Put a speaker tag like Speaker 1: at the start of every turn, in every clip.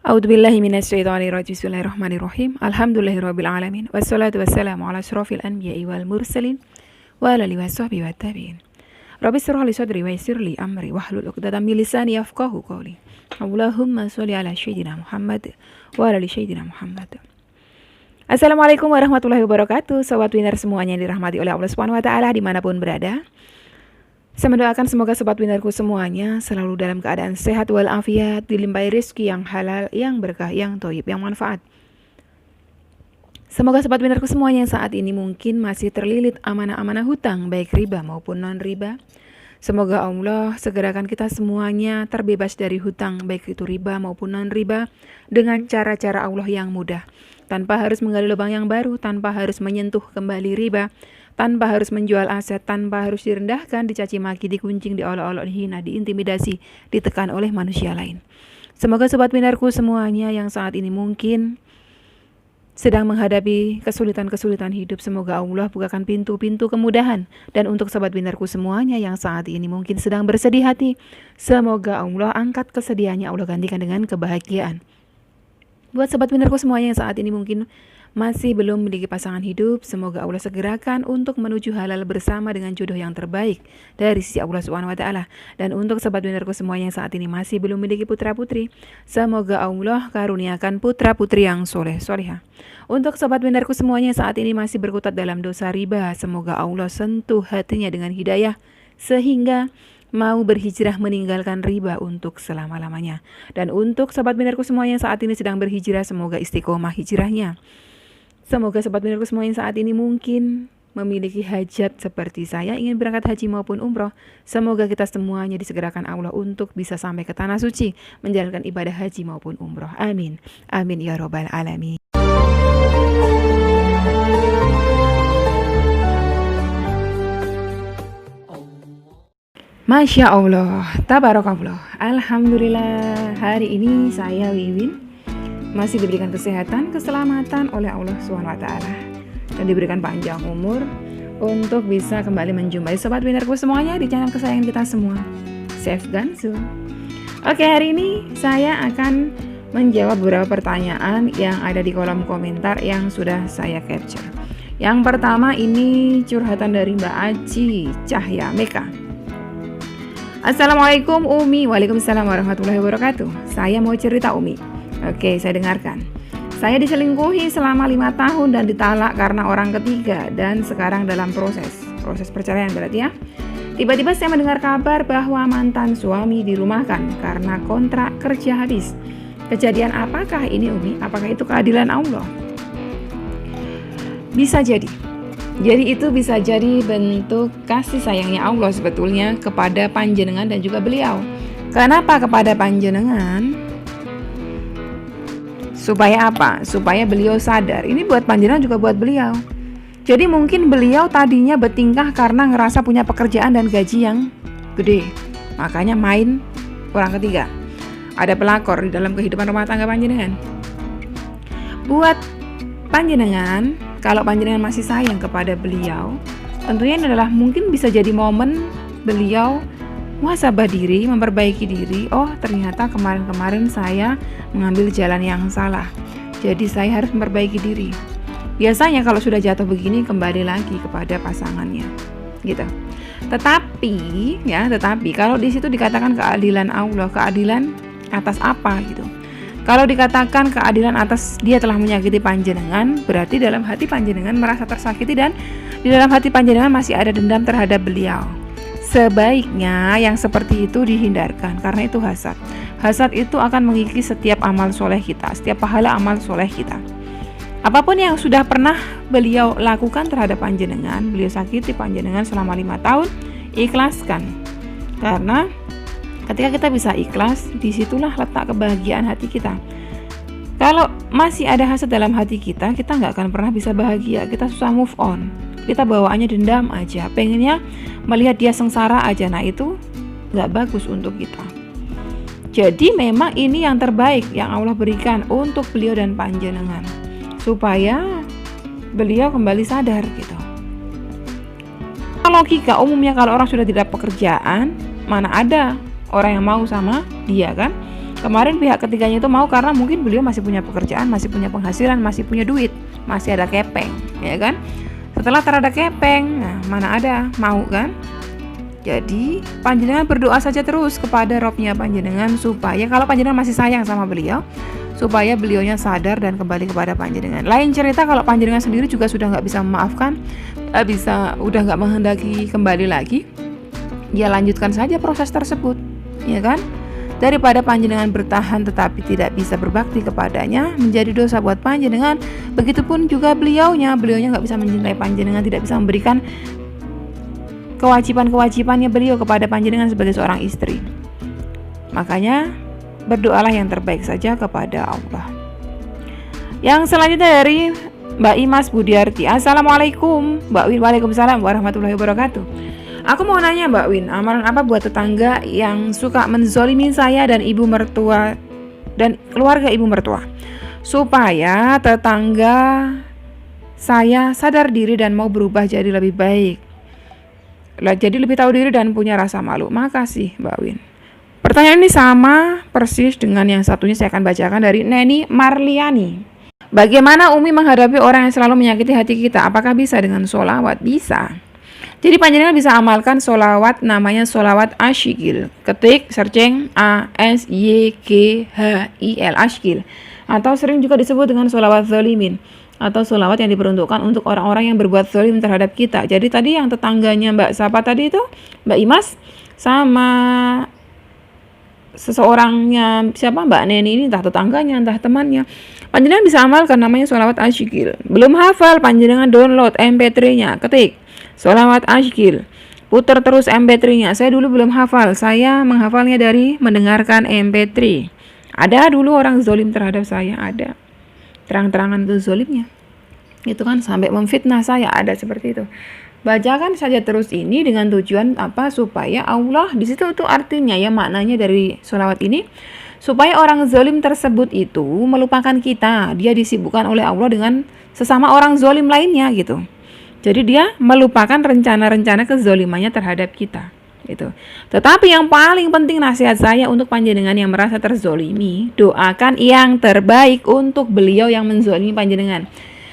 Speaker 1: A'udzubillahi minasyaitonirrajim. Bismillahirrahmanirrahim. Alhamdulillahirabbil alamin. Wassalatu wassalamu ala asyrofil anbiya'i wal mursalin wa ala alihi washabbihi wattabi'in. Rabbi shrah li sadri wa yassir li amri wahlul 'uqdatam min lisani yafqahu qawli. Allahumma shalli ala sayyidina Muhammad wa ala ali sayyidina Muhammad. Assalamualaikum warahmatullahi wabarakatuh. Sobat Winner semuanya yang dirahmati oleh Allah Subhanahu wa taala dimanapun berada. Saya mendoakan semoga sobat winnerku semuanya selalu dalam keadaan sehat walafiat, dilimpahi rezeki yang halal, yang berkah, yang thayyib, yang manfaat. Semoga sobat winnerku semuanya yang saat ini mungkin masih terlilit amanah-amanah hutang, baik riba maupun non-riba. Semoga Allah segerakan kita semuanya terbebas dari hutang, baik itu riba maupun non-riba, dengan cara-cara Allah yang mudah. Tanpa harus menggali lubang yang baru, tanpa harus menyentuh kembali riba, tanpa harus menjual aset, tanpa harus direndahkan, dicaci maki, dikuncing, diolok-olok, dihina, diintimidasi, ditekan oleh manusia lain. Semoga sobat winnerku semuanya yang saat ini mungkin sedang menghadapi kesulitan-kesulitan hidup, semoga Allah bukakan pintu-pintu kemudahan. Dan untuk sobat winnerku semuanya yang saat ini mungkin sedang bersedih hati, semoga Allah angkat kesedihannya, Allah gantikan dengan kebahagiaan. Buat sobat winnerku semuanya yang saat ini mungkin masih belum memiliki pasangan hidup, semoga Allah segerakan untuk menuju halal bersama dengan jodoh yang terbaik dari sisi Allah Subhanahu wa taala. Dan untuk sobat winnerku semuanya yang saat ini masih belum memiliki putra-putri, semoga Allah karuniakan putra-putri yang soleh solehah. Untuk sobat winnerku semuanya yang saat ini masih berkutat dalam dosa riba, semoga Allah sentuh hatinya dengan hidayah sehingga mau berhijrah meninggalkan riba untuk selama-lamanya. Dan untuk sobat winnerku semuanya yang saat ini sedang berhijrah, semoga istiqomah hijrahnya. Semoga sobat winnerku semuanya saat ini mungkin memiliki hajat seperti saya, ingin berangkat haji maupun umroh. Semoga kita semuanya disegerakan Allah untuk bisa sampai ke tanah suci, menjalankan ibadah haji maupun umroh. Amin. Amin ya robbal alamin. Masya Allah, tabarakallah. Alhamdulillah, hari ini saya Wiwin masih diberikan kesehatan, keselamatan oleh Allah SWT, dan diberikan panjang umur untuk bisa kembali menjumpai sobat winnerku semuanya di channel kesayangan kita semua, Chef Gansu. Oke, hari ini saya akan menjawab beberapa pertanyaan yang ada di kolom komentar yang sudah saya capture. Yang pertama ini curhatan dari Mbak Aci Cahya Meka. Assalamualaikum Umi. Waalaikumsalam warahmatullahi wabarakatuh. Saya mau cerita Umi. Oke, saya dengarkan. Saya diselingkuhi selama 5 tahun dan ditalak karena orang ketiga, dan sekarang dalam proses perceraian berarti ya. Tiba-tiba saya mendengar kabar bahwa mantan suami dirumahkan karena kontrak kerja habis. Kejadian apakah ini Umi? Apakah itu keadilan Allah? Bisa jadi. Jadi itu bisa jadi bentuk kasih sayangnya Allah sebetulnya kepada panjenengan dan juga beliau. Kenapa kepada panjenengan? Supaya apa? Supaya beliau sadar. Ini buat panjenengan juga buat beliau. Jadi mungkin beliau tadinya bertingkah karena ngerasa punya pekerjaan dan gaji yang gede, makanya main orang ketiga. Ada pelakor di dalam kehidupan rumah tangga panjenengan. Buat panjenengan, kalau panjenengan masih sayang kepada beliau, tentunya ini adalah mungkin bisa jadi momen beliau muhasabah diri, memperbaiki diri. Oh, ternyata kemarin-kemarin saya mengambil jalan yang salah, jadi saya harus memperbaiki diri. Biasanya kalau sudah jatuh begini kembali lagi kepada pasangannya, gitu. Tetapi kalau di situ dikatakan keadilan Allah, keadilan atas apa gitu? Kalau dikatakan keadilan atas dia telah menyakiti panjenengan, berarti dalam hati panjenengan merasa tersakiti dan di dalam hati panjenengan masih ada dendam terhadap beliau. Sebaiknya yang seperti itu dihindarkan, karena itu hasad. Hasad itu akan mengikis setiap amal soleh kita, setiap pahala amal soleh kita. Apapun yang sudah pernah beliau lakukan terhadap panjenengan, beliau sakiti panjenengan selama 5 tahun, ikhlaskan. Karena ketika kita bisa ikhlas, disitulah letak kebahagiaan hati kita. Kalau masih ada hasad dalam hati kita nggak akan pernah bisa bahagia, kita susah move on. Kita bawaannya dendam aja, pengennya melihat dia sengsara aja. Nah itu gak bagus untuk kita. Jadi memang ini yang terbaik yang Allah berikan untuk beliau dan panjenengan, supaya beliau kembali sadar gitu. Logika umumnya kalau orang sudah tidak pekerjaan, mana ada orang yang mau sama dia kan? Kemarin pihak ketiganya itu mau karena mungkin beliau masih punya pekerjaan, masih punya penghasilan, masih punya duit, masih ada kepeng, ya kan? Setelah terada kepeng, nah mana ada mau kan? Jadi panjenengan berdoa saja terus kepada Robnya panjenengan supaya kalau panjenengan masih sayang sama beliau, supaya beliaunya sadar dan kembali kepada panjenengan. Lain cerita kalau panjenengan sendiri juga sudah nggak bisa memaafkan, udah nggak menghendaki kembali lagi, ya lanjutkan saja proses tersebut, ya kan? Daripada panjenengan bertahan tetapi tidak bisa berbakti kepadanya, menjadi dosa buat panjenengan. Begitupun juga beliaunya nggak bisa mencintai panjenengan, tidak bisa memberikan kewajiban-kewajibannya beliau kepada panjenengan sebagai seorang istri. Makanya berdoalah yang terbaik saja kepada Allah. Yang selanjutnya dari Mbak Imas Budiarti. Assalamualaikum Mbak Win. Waalaikumsalam warahmatullahi wabarakatuh. Aku mau nanya Mbak Win, amalan apa buat tetangga yang suka menzolimi saya dan ibu mertua dan keluarga ibu mertua, supaya tetangga saya sadar diri dan mau berubah jadi lebih baik, jadi lebih tahu diri dan punya rasa malu. Makasih Mbak Win. Pertanyaan ini sama persis dengan yang satunya, saya akan bacakan dari Neni Marliani. Bagaimana Umi menghadapi orang yang selalu menyakiti hati kita? Apakah bisa dengan sholawat? Bisa. Jadi panjenengan bisa amalkan sholawat, namanya sholawat asyikil. Ketik searching ASYKHIL, asyikil. Atau sering juga disebut dengan sholawat zolimin, atau sholawat yang diperuntukkan untuk orang-orang yang berbuat zolim terhadap kita. Jadi tadi yang tetangganya Mbak siapa tadi itu? Mbak Imas sama seseorangnya siapa, Mbak Neni ini, entah tetangganya entah temannya, panjenengan bisa amalkan, namanya sholawat asyikil. Belum hafal, panjenengan download MP3-nya, ketik sholawat asyikil, putar terus MP3-nya. Saya dulu belum hafal, saya menghafalnya dari mendengarkan MP3. Ada dulu orang zolim terhadap saya, ada terang-terangan itu zolimnya, itu kan sampai memfitnah saya, ada seperti itu. Bacakan saja terus ini dengan tujuan apa? Supaya Allah, di situ itu artinya ya, maknanya dari sholawat ini, supaya orang zalim tersebut itu melupakan kita, dia disibukkan oleh Allah dengan sesama orang zalim lainnya gitu. Jadi dia melupakan rencana-rencana kezalimannya terhadap kita gitu. Tetapi yang paling penting nasihat saya untuk panjenengan yang merasa terzolimi, doakan yang terbaik untuk beliau yang menzolimi panjenengan.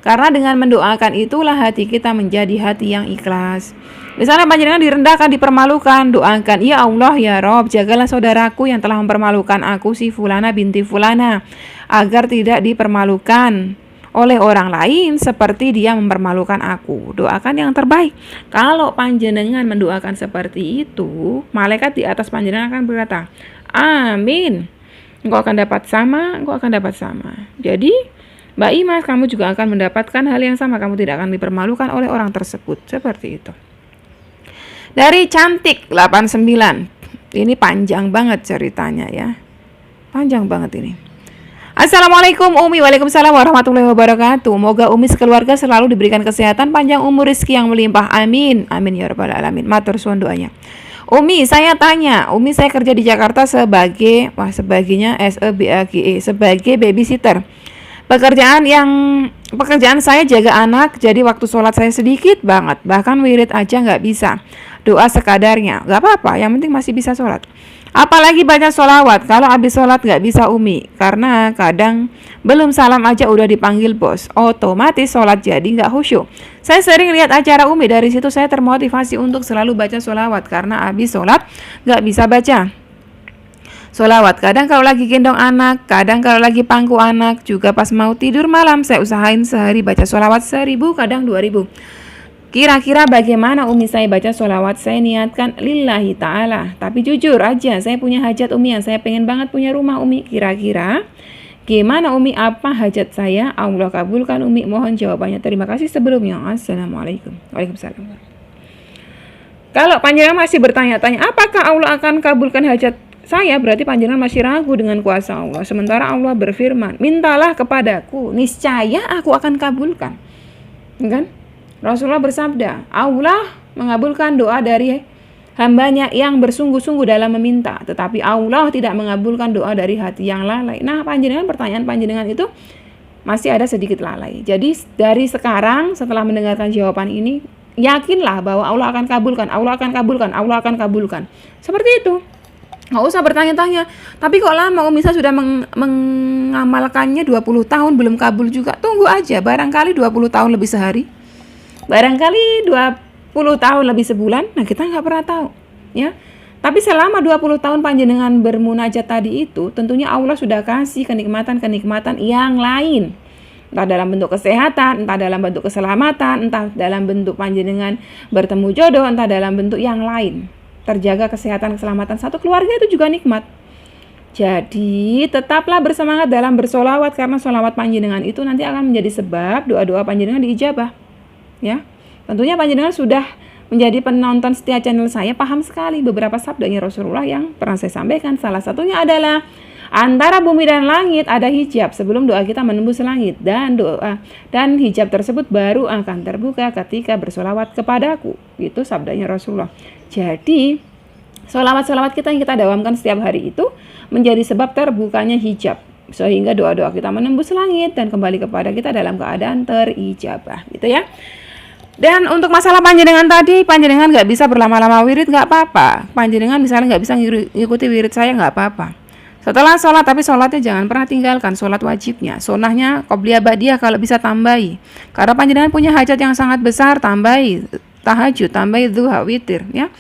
Speaker 1: Karena dengan mendoakan itulah hati kita menjadi hati yang ikhlas. Misalnya panjenengan direndahkan, dipermalukan, doakan, ya Allah ya Rob, jagalah saudaraku yang telah mempermalukan aku, si Fulana binti Fulana, agar tidak dipermalukan oleh orang lain seperti dia mempermalukan aku. Doakan yang terbaik. Kalau panjenengan mendoakan seperti itu, malaikat di atas panjenengan akan berkata, amin, engkau akan dapat sama, engkau akan dapat sama. Jadi Mbak Imas, kamu juga akan mendapatkan hal yang sama, kamu tidak akan dipermalukan oleh orang tersebut. Seperti itu. Dari Cantik 89. Ini panjang banget ceritanya ya. Panjang banget ini. Assalamualaikum Umi. Waalaikumsalam warahmatullahi wabarakatuh. Moga Umi sekeluarga selalu diberikan kesehatan, panjang umur, rezeki yang melimpah. Amin. Amin ya rabbal alamin. Matur suwun doanya. Umi, saya tanya. Umi, saya kerja di Jakarta sebagai sebagai babysitter. Pekerjaan saya jaga anak, jadi waktu sholat saya sedikit banget, bahkan wirid aja nggak bisa, doa sekadarnya, nggak apa-apa, yang penting masih bisa sholat. Apalagi baca sholawat, kalau habis sholat nggak bisa Umi, karena kadang belum salam aja udah dipanggil bos, otomatis sholat jadi nggak khusyuk. Saya sering lihat acara Umi, dari situ saya termotivasi untuk selalu baca sholawat, karena habis sholat nggak bisa baca sholawat. Kadang kalau lagi gendong anak, kadang kalau lagi pangku anak, juga pas mau tidur malam saya usahain sehari baca sholawat 1000, kadang 2000. Kira-kira bagaimana Umi saya baca sholawat? Saya niatkan lillahi ta'ala, tapi jujur aja saya punya hajat Umi, saya pengen banget punya rumah Umi. Kira-kira gimana Umi, apa hajat saya? Allah kabulkan Umi, mohon jawabannya. Terima kasih sebelumnya. Assalamualaikum. Waalaikumsalam. Kalau panjenengan masih bertanya-tanya apakah Allah akan kabulkan hajat saya, berarti panjenengan masih ragu dengan kuasa Allah. Sementara Allah berfirman, mintalah kepadaku, niscaya aku akan kabulkan. Kan? Rasulullah bersabda, Allah mengabulkan doa dari hambanya yang bersungguh-sungguh dalam meminta, tetapi Allah tidak mengabulkan doa dari hati yang lalai. Nah, pertanyaan panjenengan itu masih ada sedikit lalai. Jadi dari sekarang setelah mendengarkan jawaban ini, yakinlah bahwa Allah akan kabulkan, Allah akan kabulkan, Allah akan kabulkan. Seperti itu. Nggak usah bertanya-tanya. Tapi kok lama, Umisa sudah mengamalkannya 20 tahun belum kabul juga. Tunggu aja, barangkali 20 tahun lebih sehari. Barangkali 20 tahun lebih sebulan. Nah, kita nggak pernah tahu, ya. Tapi selama 20 tahun panjenengan bermunajat tadi itu, tentunya Allah sudah kasih kenikmatan-kenikmatan yang lain. Entah dalam bentuk kesehatan, entah dalam bentuk keselamatan, entah dalam bentuk panjenengan bertemu jodoh, entah dalam bentuk yang lain. Terjaga kesehatan keselamatan satu keluarga itu juga nikmat. Jadi tetaplah bersemangat dalam bersolawat, karena solawat panjenengan itu nanti akan menjadi sebab doa-doa panjenengan diijabah. Ya, tentunya panjenengan sudah menjadi penonton setia channel saya, paham sekali beberapa sabdanya Rasulullah yang pernah saya sampaikan. Salah satunya adalah antara bumi dan langit ada hijab sebelum doa kita menembus langit, dan hijab tersebut baru akan terbuka ketika bersolawat kepadaku. Itu sabdanya Rasulullah. Jadi solawat-solawat kita yang kita dawamkan setiap hari itu menjadi sebab terbukanya hijab, sehingga doa-doa kita menembus langit dan kembali kepada kita dalam keadaan terijabah, gitu ya. Dan untuk masalah panjenengan tadi, panjenengan nggak bisa berlama-lama wirid, nggak apa-apa. Panjenengan misalnya nggak bisa ngikuti wirid saya, nggak apa-apa. Setelah sholat, tapi sholatnya jangan pernah tinggalkan, sholat wajibnya. Sunnahnya qobliyah ba'diyah kalau bisa tambahi. Karena panjenengan punya hajat yang sangat besar, tambahi tahajud, tambahi duha, witir, ya.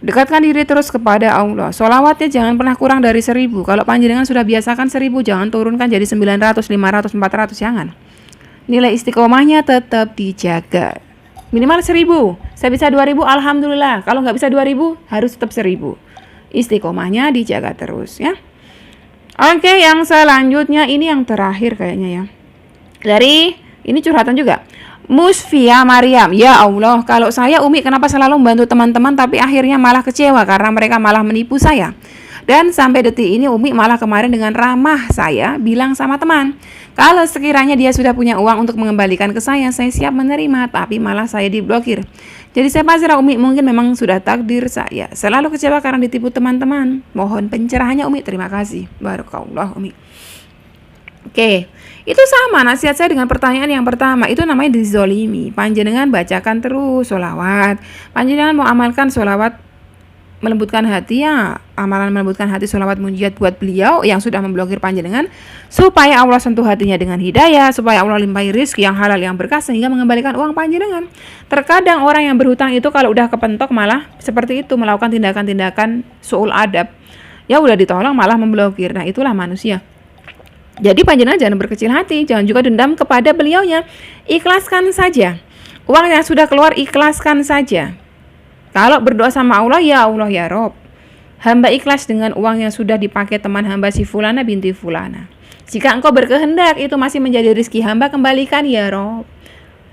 Speaker 1: Dekatkan diri terus kepada Allah. Sholawatnya jangan pernah kurang dari 1000. Kalau panjenengan sudah biasakan 1000, jangan turunkan jadi 900, 500, 400, jangan. Nilai istiqomahnya tetap dijaga. Minimal 1000. Saya bisa 2000, alhamdulillah. Kalau nggak bisa 2000, harus tetap 1000. Istiqomahnya dijaga terus, ya. Oke, yang selanjutnya ini yang terakhir kayaknya, ya. Ini curhatan juga. Musfia Mariam, ya Allah, kalau saya Umi kenapa selalu membantu teman-teman tapi akhirnya malah kecewa karena mereka malah menipu saya. Dan sampai detik ini Umi malah kemarin dengan ramah saya bilang sama teman, kalau sekiranya dia sudah punya uang untuk mengembalikan ke saya siap menerima, tapi malah saya diblokir. Jadi saya pasrah Umi, mungkin memang sudah takdir saya. Selalu kecewa karena ditipu teman-teman. Mohon pencerahannya Umi, terima kasih. Barakallah Umi. Oke, itu sama nasihat saya dengan pertanyaan yang pertama. Itu namanya dizolimi. Panjenengan bacakan terus sholawat. Panjenengan mau amalkan sholawat melembutkan hati, ya. Amalan melembutkan hati sholawat munjiat buat beliau yang sudah memblokir panjenengan, supaya Allah sentuh hatinya dengan hidayah, supaya Allah limpahi rizki yang halal yang berkah sehingga mengembalikan uang panjenengan. Terkadang orang yang berhutang itu kalau udah kepentok malah seperti itu, melakukan tindakan-tindakan su'ul adab. Ya udah ditolong malah memblokir. Nah, itulah manusia. Jadi panjenengan jangan berkecil hati, jangan juga dendam kepada beliaunya. Ikhlaskan saja. Uang yang sudah keluar ikhlaskan saja. Kalau berdoa sama Allah ya Rob, hamba ikhlas dengan uang yang sudah dipakai teman hamba si fulana binti fulana. Jika engkau berkehendak itu masih menjadi rezeki hamba, kembalikan ya Rob.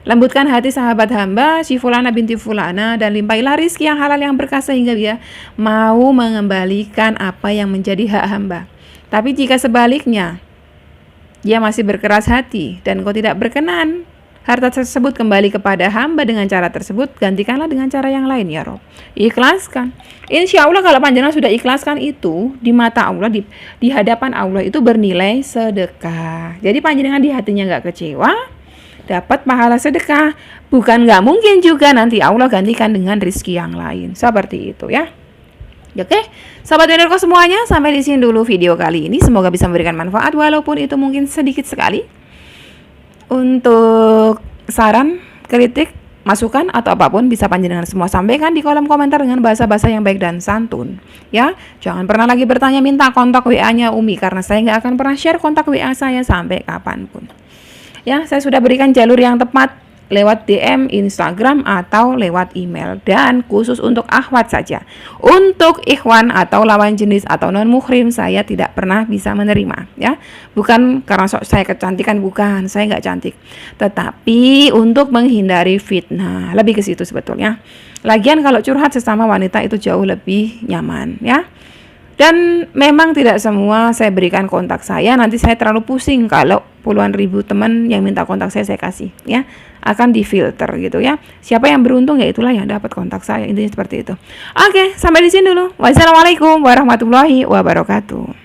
Speaker 1: Lembutkan hati sahabat hamba si fulana binti fulana dan limpahilah rezeki yang halal yang berkah sehingga dia mau mengembalikan apa yang menjadi hak hamba. Tapi jika sebaliknya dia masih berkeras hati dan kau tidak berkenan harta tersebut kembali kepada hamba dengan cara tersebut, gantikanlah dengan cara yang lain ya Rob. Ikhlaskan. Insya Allah kalau panjenengan sudah ikhlaskan itu di mata Allah, di hadapan Allah itu bernilai sedekah. Jadi panjenengan di hatinya nggak kecewa, dapat pahala sedekah. Bukan nggak mungkin juga nanti Allah gantikan dengan rezeki yang lain. Seperti itu ya. Oke, sahabat Wenderko semuanya, sampai di sini dulu video kali ini. Semoga bisa memberikan manfaat walaupun itu mungkin sedikit sekali. Untuk saran, kritik, masukan atau apapun bisa panjenengan semua sampaikan di kolom komentar dengan bahasa-bahasa yang baik dan santun. Ya, jangan pernah lagi bertanya minta kontak WA-nya Umi karena saya nggak akan pernah share kontak WA saya sampai kapanpun. Ya, saya sudah berikan jalur yang tepat lewat DM Instagram atau lewat email, dan khusus untuk akhwat saja. Untuk ikhwan atau lawan jenis atau non muhrim saya tidak pernah bisa menerima, ya. Bukan karena saya kecantikan, bukan, saya nggak cantik, tetapi untuk menghindari fitnah, lebih ke situ sebetulnya. Lagian kalau curhat sesama wanita itu jauh lebih nyaman, ya. Dan memang tidak semua saya berikan kontak saya, nanti saya terlalu pusing kalau puluhan ribu teman yang minta kontak saya kasih, ya. Akan difilter gitu ya. Siapa yang beruntung ya itulah yang dapat kontak saya, intinya seperti itu. Oke, sampai di sini dulu. Wassalamualaikum warahmatullahi wabarakatuh.